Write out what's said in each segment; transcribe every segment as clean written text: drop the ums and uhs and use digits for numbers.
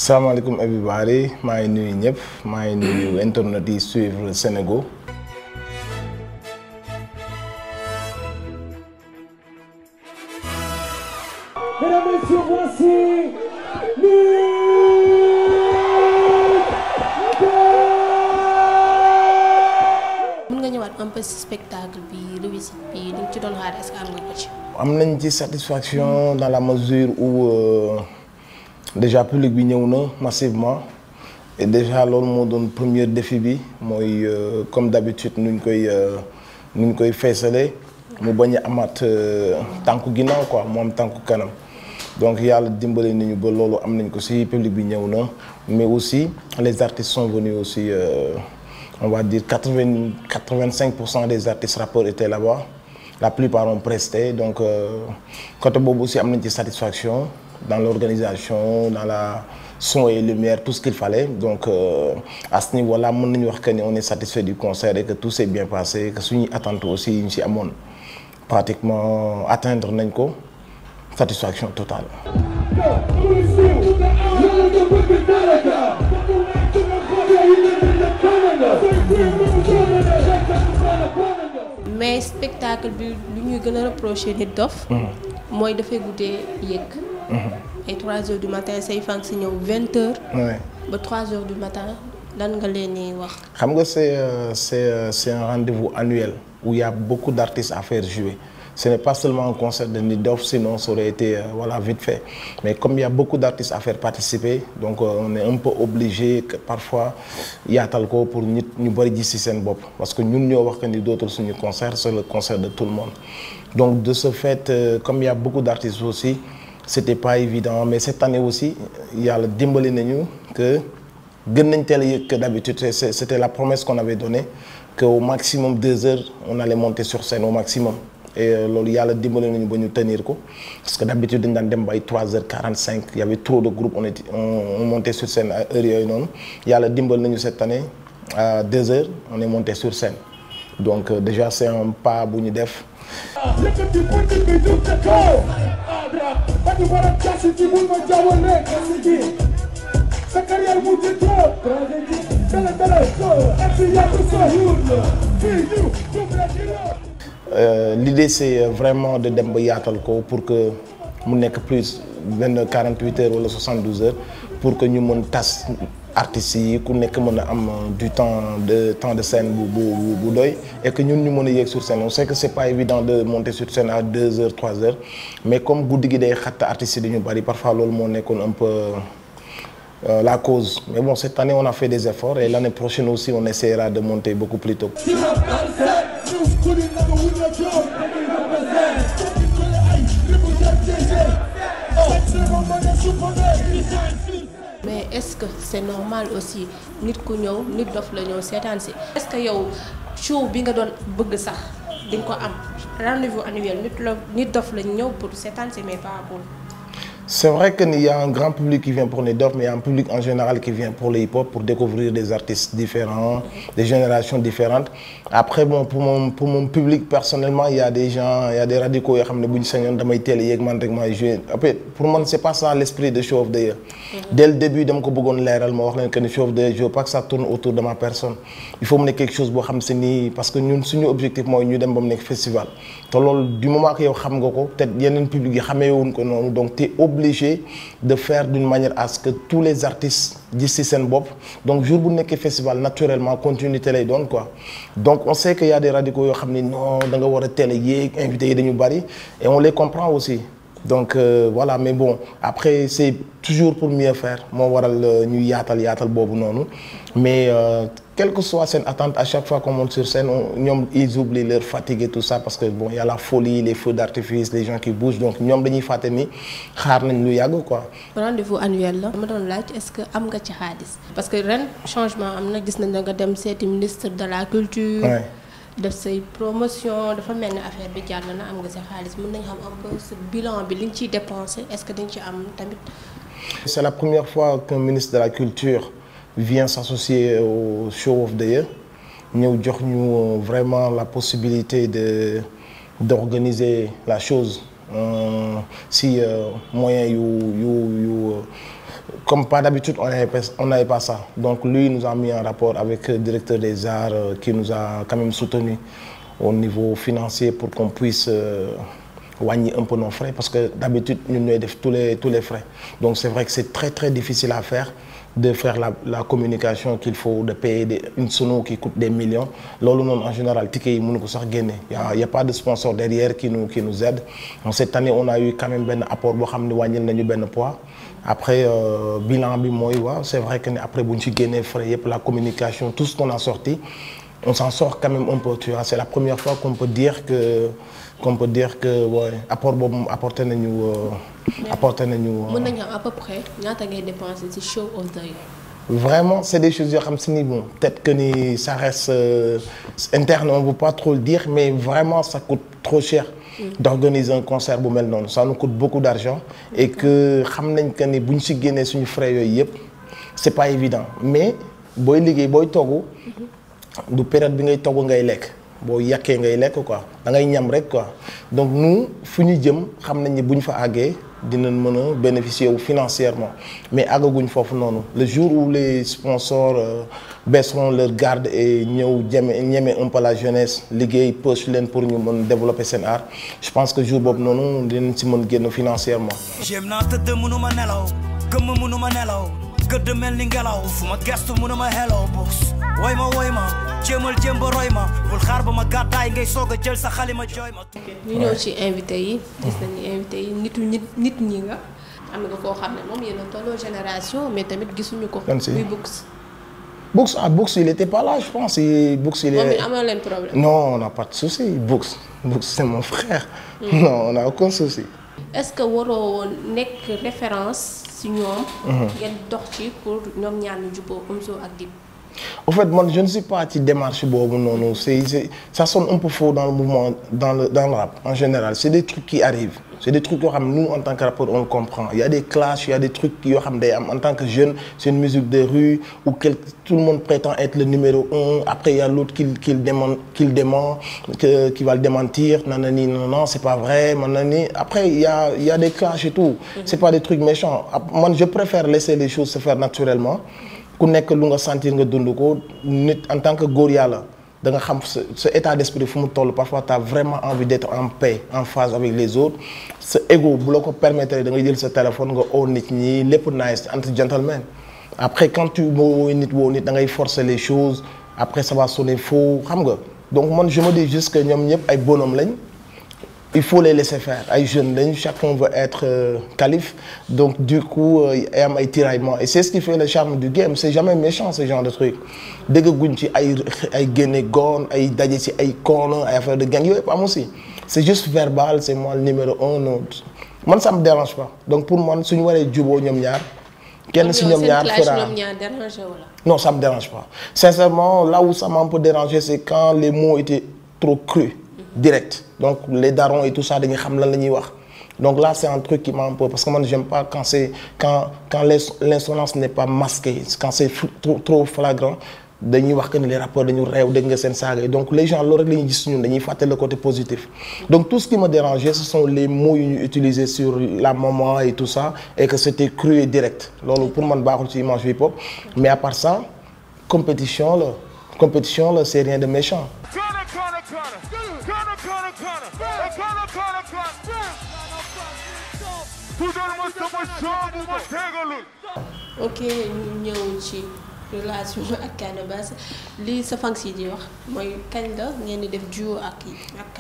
salaamaaleykum everybody maa ngi nuyu ñëpp maa ngi nuyu internet yi suivre Sénégal. Mesdames et messieurs, voici mën nga ñëwaat un peu ci spectacle bi réussite bi li nga ci doon xaar est-ce que am nga ko ci. am nañ ci satisfaction dans la mesure où déjà public bi ñëw na massivement et déjà loolu moo doon premier défi bi mooy comme d'habitude nuñ koy feesalee mu bañ a amaat tànku ginnaaw quoi mu am tànku kanam donc yàlla dimbali nañu ba loolu am nañ ko ci public bi ñëw na mais aussi les artistes sont venus aussi on va dire 85% des artistes rappeurs étaient là-bas. La plupart ont presté, donc côté boobu aussi am nañ ci satisfaction dans l'organisation, dans la son et lumière, tout ce qu'il fallait. Donc à ce niveau-là, mën nañu wax que ni on est satisfait du concert et que tout s'est bien passé, que suñuy attente aussi ñu ci amoon pratiquement atteindre nañ ko, satisfaction totale. mais spectacle bi lu ñuy gën a reprocher Nit Doff mooy dafay guddee yëg ay 3 heures du matin say fan si ñëw 20 heures ba 3 heures du matin lan nga leen di wax. xam nga c'est un rendez-vous annuel où il y a beaucoup d'artistes à faire jouer. Ce n'est pas seulement un concert de Nit Doff, sinon ça aurait été voilà, vite fait. Mais comme il y a beaucoup d'artistes à faire participer, donc on est un peu obligé que parfois yaatal ko pour nit ñu bari gis ci seen bopp parce que ñun ñoo wax que ni dootul suñu concert, c'est le concert de tout le monde. Donc de ce fait, comme il y a beaucoup d'artistes aussi, c'était pas évident. Mais cette année aussi, yàlla dimbali nañu que gën nañ teel a yëg que d'habitude. C'était la promesse qu'on avait donnée, qu'au maximum 2 heures, on allait monter sur scène au maximum. Et loolu yàlla dimbali nañu ba ñu tenir ko parce que d'habitude dañ daan dem ba ay 3h45 il y avait trop de groupes on montait sur scène à heure yooyu noonu yàlla dimbali nañu cette année à 2h on est monté sur scène donc déjà c'est un pas bu ñu def. L'idée c'est vraiment de dem ba yaatal ko pour que mu nekk plus 48 heures wala 72 heures pour que ñu mën tas artistes yi ku nekk mën a am du temps de scène bu doy et que ñun ñu mën a yéeg sur scène. On sait que c'est pas évident de monter sur scène à 2 heures 3 heures mais comme guddi gi day xatt artistes yi dañu bari parfois loolu moo nekkoon un peu la cause. Mais bon, cette année on a fait des efforts et l'année prochaine aussi on essaiera de monter beaucoup plus tôt. mais est-ce que c'est normal aussi nit ku ñëw Nit Doff la ñëw seetaan si est-ce que yow show bi nga doon bëgg sax di nga ko am rendez-vous annuel Nit Doff la ñëw pour seetaan si mais pas pour. C'est vrai qu'il y a un grand public qui vient pour Nit Doff, mais il y a un public en général qui vient pour le hip-hop, pour découvrir des artistes différents, des générations différentes. Après, bon, pour mon public, personnellement, il y a des gens, il y a des radicaux qui Après, pour moi, c'est pas ça l'esprit de Show of the Year. Dès le début, je me Show of the Year, je veux pas que ça tourne autour de ma personne. Il faut mener quelque chose, parce que nous, notre objectif, c'est de faire un festival. Du moment que tu sais, peut-être qu'il y a un public qui sait, donc tu es obligé de faire d'une manière à ce que tous les artistes disent sen bop. Donc jour bu nekk festival naturellement continuité lay doon quoi. Donc on sait qu'il y a des radicaux yoo xam ne non da nga war a teel a yéeg invités yi dañu bari et on les comprend aussi. Donc voilà, mais bon après c'est toujours pour mieux faire moo waral ñu yaatal boobu noonu mais quelle que soit seen attente à chaque fois qu'on monte sur scène ñoom ils oublient leur fatigue et tout ça parce que bon il y a la folie, les feux d'artifice, les gens qui bougent donc ñoom dañuy fàtte ni xaar nañ lu yàgg quoi. rendez-vous annuel la dama doon laaj est-ce que am nga ci xaalis parce que ren changement am na gis nañ nga dem seeti ministre de la culture. Ouais. def say promotion dafa mel ni affaire bi jàll na am nga sa xaalis mën nañ xam un peu ce bilan bi li nga ciy dépensé est-ce que dañ ci am tamit. C'est la première fois qu'un ministre de la culture vient s'associer au Show of the Year ñëw jox ñu vraiment la possibilité d'organiser la chose si moyens comme pas d'habitude, on n'avait pas ça. Donc lui nous a mis en rapport avec le directeur des arts qui nous a quand même soutenu au niveau financier pour qu'on puisse wàññi un peu nos frais parce que d'habitude nous ñooy def tous les frais. Donc c'est vrai que c'est très très difficile à faire de faire la communication qu'il faut, de payer une sono qui coûte des millions. Loolu noonu en général ticket yi mënu ko sax génne. Il y a pas de sponsor derrière qui nous aide. Donc cette année on a eu quand même benn apport boo xam ne wàññil nañu benn poids. Après bilan bi mooy waaw c'est vrai que ne après bu ñu ci génnee frais yëpp la communication tout ce qu'on a sorti on s'en sort quand même un peu, tu vois. C'est la première fois qu'on peut dire que ouais, apport boobu apporté nañu mën nañu à peu près ñaata ngay dépenser ci show of the year. Vraiment c'est des choses yoo xam si ni bon peut-être que ni ça reste interne on ne veut pas trop le dire mais vraiment ça coûte trop cher d'organiser un concert bu mel noonu ça nous coûte beaucoup d'argent et que xam nañ que ni bu ñu si génnee suñu frais yooyu yëpp c'est pas évident mais booy liggéey booy togg du période bi ngay togg ngay lekk boo yàkkee ngay lekk quoi da ngay ñam rek quoi donc nous fu ñu jëm xam nañ ni bu ñu fa àggee dinañ mën a bénéficier wu financièrement mais àggaguñ foofu noonu le jour où les sponsors baisseront leur garde et ñëw ñeme un peu la jeunesse liggéey push leen pour ñu mën développer seen art je pense que jour boobu noonu dinañ si mën génn financièrement. jéem naa tëdd mënuma nelaw gëmm mënuma nelaw gëdd mel ni ngelaw fu ma gestu mënuma hello books woy ma jéemal jéem ba roy ma bul xaar ba ma gàddaay ngay soog a jël sa xalima jooy ma. ñu ñëw ci invité yi. gis nañu invité yi nit ñi nga am nga koo xam ne moom yéen a tolloo génération mais tamit gisuñu ko. muy Books il était pas là je pense Books il est. moom it amoon leen problème. Non on n'a pas de souci Books c'est mon frère. Non on n'a aucun souci. est-ce que waroo woon nekk référence ci ñoom. ngeen dox ci pour ñoom ñaar ñu jubóo Omzo ak Dip. En fait moi je ne suis pas ci démarche boobu noonu ça sonne un peu faux dans le mouvement dans le rap en général c'est des trucs qui arrivent c'est des trucs yoo xam nous en tant que rappeur on le comprend il y a des clashs il y a des trucs yoo xam day am en tant que jeune c'est une musique de rue où tout le monde prétend être le numéro 1 après il y a l'autre qui va le démentir nanani non c'est pas vrai nanani après il y a des clashs et tout c'est pas des trucs méchants man je préfère laisser les choses se faire naturellement ku nekk lu nga sentir nga dund ko nit en tant que góor yàlla da nga xam sa état d'esprit fu mu toll parfois tu as vraiment envie d'être en paix en phase avec les autres sa ego bu la ko permettre da nga jël sa téléphone nga oo nit ñi lépp nice entre gentlemen après quand tu woo nit da ngay forcer les choses après ça va sonner faux xam nga donc man je me dis juste que ñoom ñëpp ay bonhomme lañ il faut les laisser faire ay jeunes lañ chacun veut être calife donc du coup am ay tiraillements et c'est ce qui fait le charme du game c'est jamais méchant ce genre de truc déggaguñ ci ay génne goon ay daje ci ay corner ay affaire de gang yooyu am aussi c'est juste verbal c'est moi le numéro 1 non man ça me dérange pas donc pour man suñu waree juboo ñoom ñaar kenn si ñoom ñaar fera non ça me dérange pas sincèrement là où ça m'a un peu dérangé c'est quand les mots étaient trop crus direct donc les darons et tout ça dañuy xam lan la ñuy wax donc là c'est un truc qui m'a un peu parce que man j'aime pas quand l'insolence n'est pas masquée quand c'est trop flagrant dañuy wax que ni les rappeurs dañu réew dégg nga seen saaga donc les gens loolu rek la ñuy gis ñun dañuy fàtte le côté positif donc tout ce qui me dérangeait ce sont les mots yu ñu utilisés sur la maman et tout ça et que c'était cru et direct loolu pour man baaxul ci image hip hop mais à part ça compétition la c'est rien de méchant. ok ñu ñëw ci relation ak Canabasse lii sa fans yi di wax mooy kañ la ngeen di def duo ak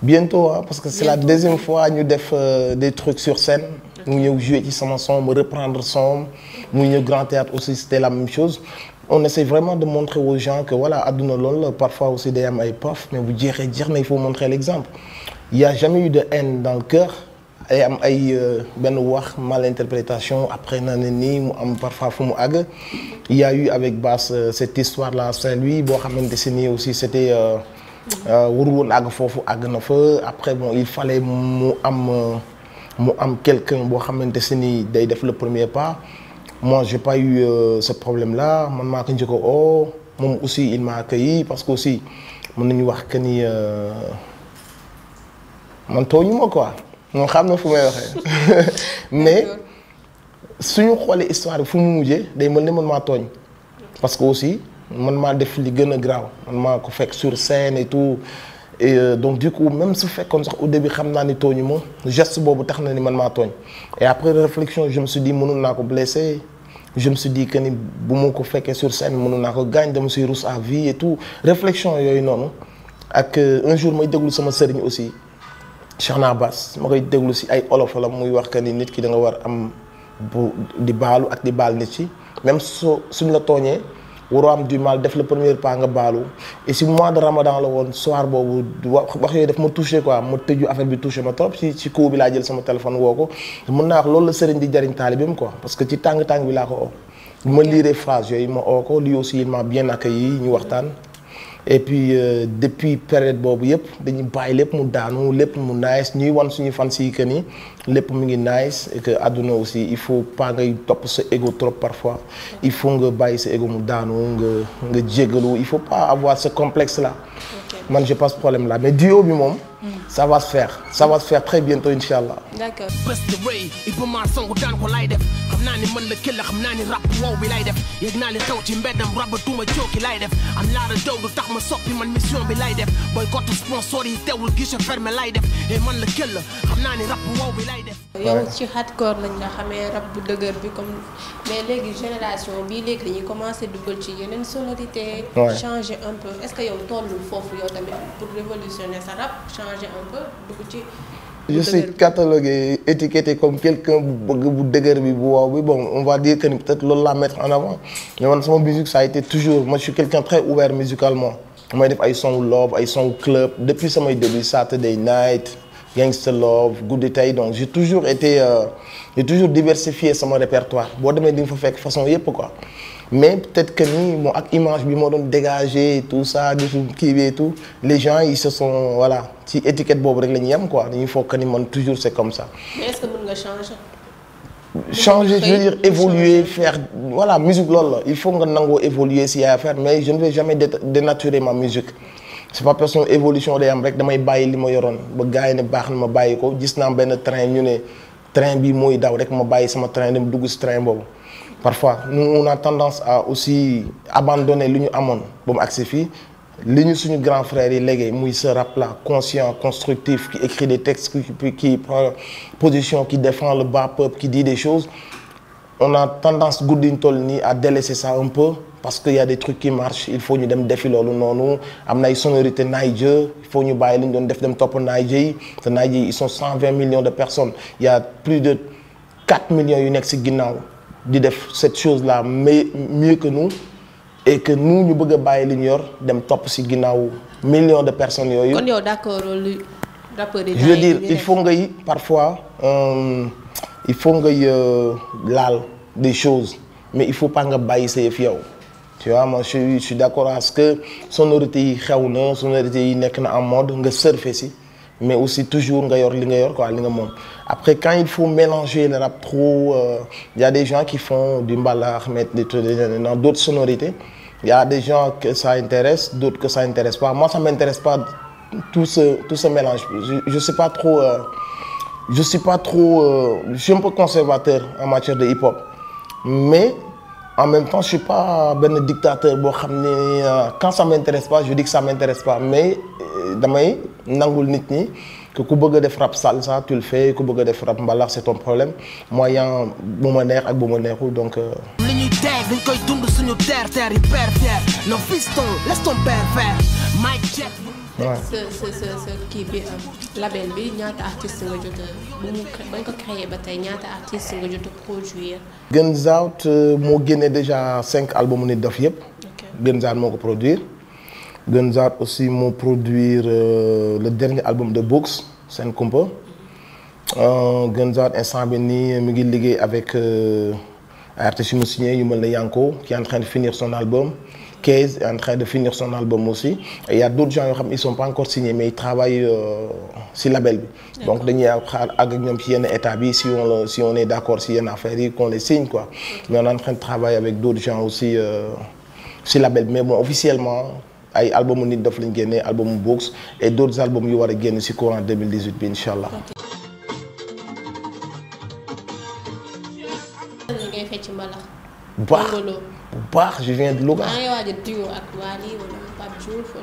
bientôt parce que c'est la deuxième fois ñu def des trucs sur scène mu ñëw jouer ci sama son mu reprendre son mu ñëw Grand Théâtre aussi c'était la même chose on essaie vraiment de montrer aux gens que voilà àdduna loolu parfois aussi day am ay paf mais bu jeexee jeex na il faut montrer l'exemple il y a jamais eu de haine dans le cœur ay am ay benn wax malinterprétation après na ne nii mu am parfois fu mu àgg il y a eu avec Bass cette histoire là Saint-Louis boo xamante si nii aussi c'était waru woon àgg foofu àgg na fa après bon il fallait mu am quelqu'un boo xamante si nii day def le premier pas moi j'ai pas eu ce problème là man maa ko njëkk a oo moom aussi il m'a accueilli parce que aussi mën nañu wax que ni man tooñu ma quoi moom xam na fu may waxee mais suñu xoolee histoire bi fu mu mujjee day mel ni man maa tooñ parce que aussi man maa def li gën a graaw man maa ko fekk sur scène et tout et donc du coup même su fekkoon sax au début xam naa ni tooñu ma geste boobu tax na ni man maa tooñ et après réflexion je me suis dit mënul naa ko blessé je me suis dit que ni bu ma ko fekkee sur scène mënul naa ko gaañ dama si rousse à vie et tout réflexion yooyu noonu ak un jour may déglu sama sëriñ aussi Cheikhna Abbas ma koy déglu si ay olof la muy wax que ni nit ki da nga war am bu di baalu ak di baal nit ci même suñ la tooñee waroo am du mal def le premier pas nga baalu et si mois de Ramadan la woon soir boobu wax yooyu daf ma touché quoi ma tëju affaire bi touché ma trop ci coup bi laa jël sama téléphone woo ko mën naa wax loolu la sëriñ di jariñ taalibeem quoi parce que ci tàng-tàng bi laa ko oo bu ma liiree phrase yooyu ma oo ko lui aussi il m'a bien accueilli ñu waxtaan et puis depuis période boobu yëpp dañuy bàyyi lépp mu daanu lépp mu nice ñuy wan suñu fan si que ni lépp mu ngi nice et que àdduna aussi il faut pas ngay topp sa ego trop parfois il faut nga bàyyi sa ego mu daanu nga jéggalu il faut pas avoir ce complexe là man j'ai pas ce problème là mais duo bi moom ça va se faire très bientôt inchallah d'accord bés di rëy Iba Mar songu daan ko lay def xam naa ni mën la këll xam naa ni rap wow bi lay def yëg naa li xew ci mbeddam raba duma cooki lay def am laara daw du tax ma soppi man mission bi lay def boycott sponsor yi teewul guichet fermé lay def et man la këll xam naa ni rap wow bi lay def yow ci hardcore lañ nga xamee rap bu dëgër bi comme mais léegi génération bii léegi dañuy commencé dugal ci yeneen sonorité changer un peu est-ce que yow tollul foofu yow tamit pour révolutionner sa rap changer un peu dugg ci je suis catalogué étiqueté comme quelqu'un bu bëgg bu dëgër bi bu waaw bi bon on va dire que ni peut-être loolu laa mettre en avant mais man sama musique ça a été toujours moi je suis quelqu'un très ouvert musicalement may def ay son love ay son club depuis samay début Saturday Night Gangsta Love Guddi Tay donc j'ai toujours diversifié sama répertoire boo demee di nga fa fekk façon yépp quoi mais peut-être que ni bon ak image bi moo doon dégager tout ça gisul kii bi et tout les gens ils se sont voilà ci étiquette boobu rek la ñu yem quoi dañuy foog que ni man toujours c'est comme ça. mais est-ce que mën nga changer je veux dire évoluer faire voilà musique loolu la il faut nga nangoo évoluer si y a à faire mais je ne vais jamais dénaturer ma musique. c'est pas parce que évolution day am rek damay bàyyi li ma yoroon ba gars yi ne baax na ma bàyyi ko gis naa benn train ñu ne train bi mooy daw rek ma bàyyi sama train dem dugg si train boobu parfois nous on a tendance à aussi abandonner li ñu amoon ba mu agsi fii li ñu suñu grand frère yi léegi muy ce rap là conscient constructif qui écrit des textes qui prend position qui défend le bas peuple qui dit des choses on a tendance guddi ñu toll nii à délaisser ça un peu parce que y a des trucs qui marchent il faut ñu dem defi loolu noonu am na ay sonorités Niger il faut ñu bàyyi li ñu doon def dem topp Niger yi te Niger yi ils sont 120 millions de personnes il y a plus de 4 millions yu nekk ci ginnaaw di def cette chose là mais mieux que nous et que nous ñu bëgg a bàyyi li ñu yor dem topp ci ginnaaw millions de personnes yooyu. kon yow d'accord lu rappeur yi. je veux dire il faut ngay parfois il faut ngay laal des choses mais il faut pas nga bàyyi sa yëf yow. tu vois moi je suis d'accord à ce que sonorité yi xew na sonorité yi nekk na en mode nga surfer si mais aussi toujours nga yor li nga yor quoi li nga moom après quand il faut mélanger le rap trop il y a des gens qui font du mbalax mettre des trucs dans d'autres sonorités il y a des gens que ça intéresse d'autres que ça intéresse pas moi ça m'intéresse pas tout ce mélange je sais pas trop je suis un peu conservateur en matière de hip-hop mais en même temps je suis pas benn dictateur boo xam ne quand ça m'intéresse pas je dis que ça m'intéresse pas mais damay nangul nit ñi que ku bëgg a def rap salsa tu le fais ku bëgg a def rap mbalax c'est ton problème moyen bu ma neex ak bu ma neexul donc. li ñuy teg dañ koy dund suñu terre yi père non fiston laisse ton père faire Mike Check. sa kii bi label bi ñaata artistes nga jot bañ ko créé ba tey ñaata artistes nga jot a produire. Guns Out moo génne déjà 5 albums Nit Dof yëpp. Guns Out moo ko produire. Guns Out aussi moo produire le dernier album de Books Sen Kumpa. Guns Out instant bi nii mi ngi liggéey avec ay artistes yu mu signé yu mel ne Yanko qui est en train de finir son album. Case est en train de finir son album aussi et il y a d'autres gens yoo xam ils sont pas encore signés mais ils travaillent si label bi donc dañuy xaar ak ñoom ci yenn état bi si on est d'accord si yenn affaires yi qu'on les signe quoi mais on est en train de travailler avec d'autres gens aussi si label bi mais bon officiellement ay album Nit Dof lañ génnee album Books et d'autres albums yu war a génn si courant 2018 bi incha allah. baax je viens de Louga.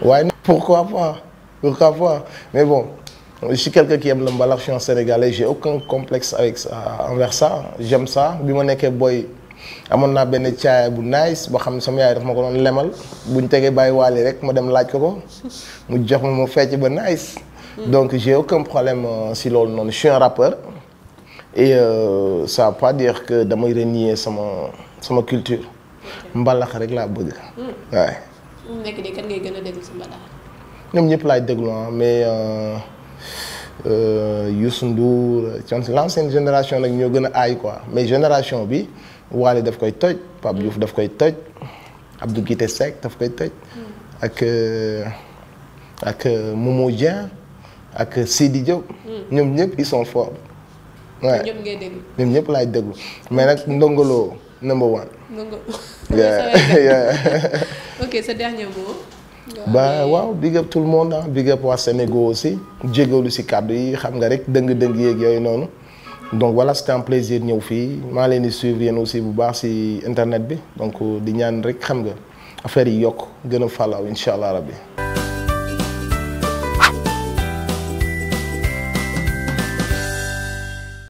waaye pourquoi pas mais bon je suis quelqu'un qui aime le mbalax, je suis un Sénégalais, j'ai aucun complexe avec ça, envers ça, j'aime ça bi ma nekkee boy amoon naa benn caaya bu nice boo xam ne sama yaay daf ma ko doon lemal buñ tegee bàyyi waali rek ma dem laaj ko mu jox ma fecc ba nice. Donc j'ai aucun problème si loolu noonu je suis un rappeur et ça veut pas dire que damay renier sama culture mbalax rek laa bëgg. waaye. nekk nii kan ngay gën a déglu si mbalax. ñoom ñëpp laay déglu mais Youssou Ndour l'ancienne génération nag ñoo gën a aay quoi mais génération bi Wally daf koy toj Pape Diouf daf koy toj Abdou Guité Seck daf koy toj ak Momo Dieng ak Sidi Diop. ñoom ñëpp ils sont forts. waaw ñoom ngay déglu. ñoom ñëpp laay déglu mais nag Ndongo Lo number one. Ndongo. Yeah. Ok, ce dernier mot. Bah waaw big up tout le monde big up waa Sénégal aussi jégalu si kàddu yi xam nga rek dëng-dëng yeeg yooyu noonu donc voilà c'était un plaisir ñëw fii maa leen di suivre yéen aussi bu baax si internet bi donc di ñaan rek xam nga affaire yi yokk gën a fàllaw incha allah rabbi